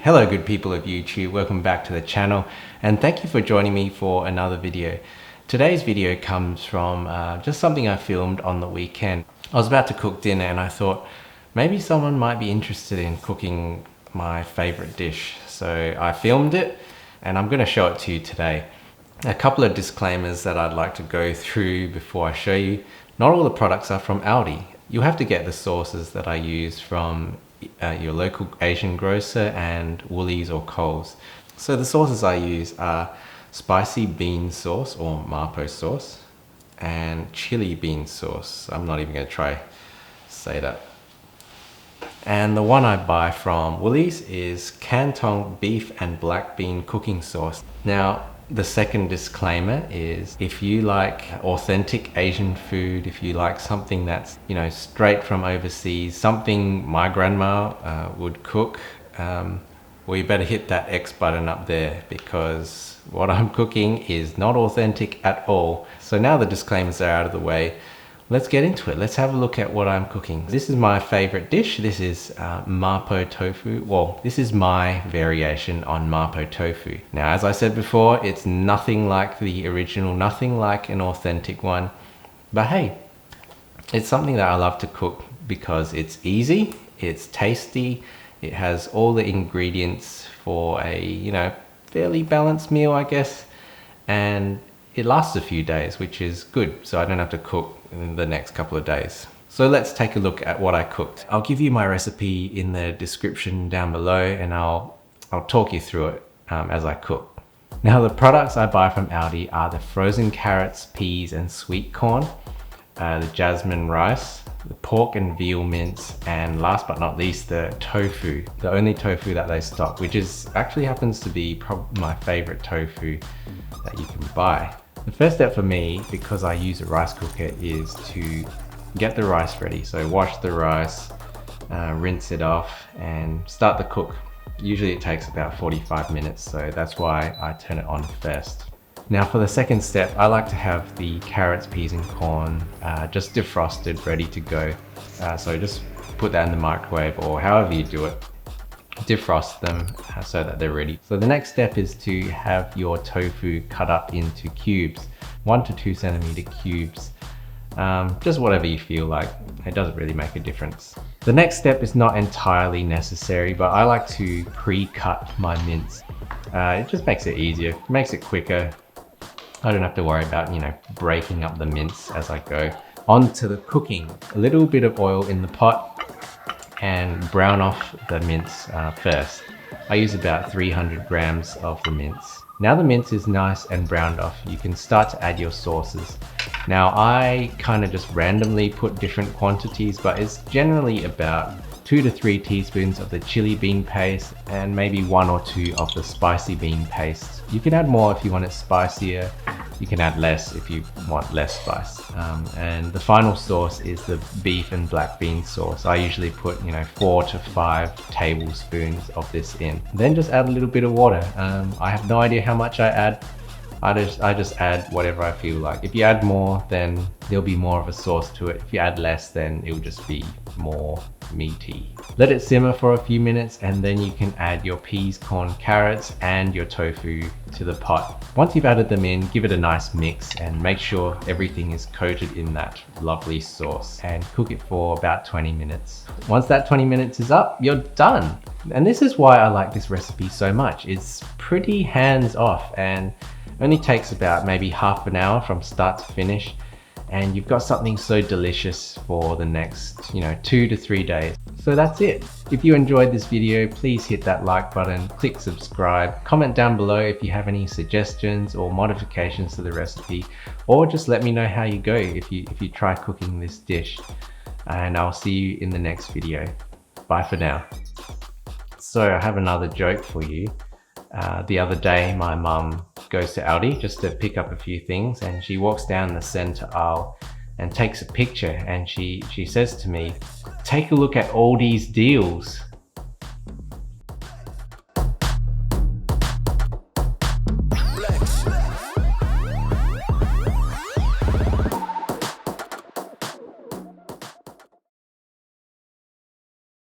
Hello good people of YouTube, welcome back to the channel and thank you for joining me for another video. Today's video comes from just something I filmed on the weekend. I was about to cook dinner and I thought maybe someone might be interested in cooking my favorite dish. So I filmed it and I'm going to show it to you today. A couple of disclaimers that I'd like to go through before I show you. Not all the products are from Aldi. You'll have to get the sauces that I use from your local Asian grocer and Woolies or Coles. So the sauces I use are spicy bean sauce or Mapo sauce and chili bean sauce. I'm not even going to try say that. And the one I buy from Woolies is Kantong beef and black bean cooking sauce. Now the second disclaimer is if you like authentic Asian food, if you like something that's, you know, straight from overseas, something my grandma would cook, well, you better hit that X button up there because what I'm cooking is not authentic at all. So now the disclaimers are out of the way, let's get into it. Let's have a look at what I'm cooking. This is my favorite dish. This is Mapo Tofu. Well, this is my variation on Mapo Tofu. Now, as I said before, it's nothing like the original, nothing like an authentic one. But hey, it's something that I love to cook because it's easy, it's tasty, it has all the ingredients for a, you know, fairly balanced meal, I guess. And it lasts a few days, which is good. So I don't have to cook in the next couple of days. So let's take a look at what I cooked. I'll give you my recipe in the description down below and I'll talk you through it as I cook. Now the products I buy from Aldi are the frozen carrots, peas and sweet corn, the jasmine rice, the pork and veal mince, and last but not least the tofu, the only tofu that they stock, which is actually happens to be probably my favorite tofu that you can buy. The first step for me, because I use a rice cooker, is to get the rice ready. So wash the rice, rinse it off and start the cook. Usually it takes about 45 minutes, so that's why I turn it on first. Now for the second step, I like to have the carrots, peas and corn just defrosted, ready to go. So just put that in the microwave or however you do it. Defrost them so that they're ready. So the next step is to have your tofu cut up into cubes, 1 to 2 centimeter cubes, just whatever you feel like. It doesn't really make a difference. The next step is not entirely necessary, but I like to pre-cut my mince. It just makes it easier, makes it quicker. I don't have to worry about, you know, breaking up the mince as I go. On to the cooking. A little bit of oil in the pot and brown off the mince first. I use about 300 grams of the mince. Now the mince is nice and browned off, you can start to add your sauces. Now I kind of just randomly put different quantities, but it's generally about 2 to 3 teaspoons of the chili bean paste and maybe 1 or 2 of the spicy bean paste. You can add more if you want it spicier. You can add less if you want less spice. And the final sauce is the beef and black bean sauce. I usually put, you know, 4 to 5 tablespoons of this in. Then just add a little bit of water. I have no idea how much I add. I just add whatever I feel like. If you add more, then there'll be more of a sauce to it. If you add less, then it'll just be more meaty. Let it simmer for a few minutes and then you can add your peas, corn, carrots and your tofu to the pot. Once you've added them in, give it a nice mix and make sure everything is coated in that lovely sauce and cook it for about 20 minutes. Once that 20 minutes is up, you're done. And this is why I like this recipe so much. It's pretty hands off and only takes about maybe half an hour from start to finish. And you've got something so delicious for the next, you know, 2 to 3 days. So that's it. If you enjoyed this video, please hit that like button, click subscribe, comment down below if you have any suggestions or modifications to the recipe, or just let me know how you go if you try cooking this dish. And I'll see you in the next video. Bye for now. So I have another joke for you. The other day, my mum goes to Aldi just to pick up a few things and she walks down the center aisle and takes a picture and she says to me, "Take a look at all these deals."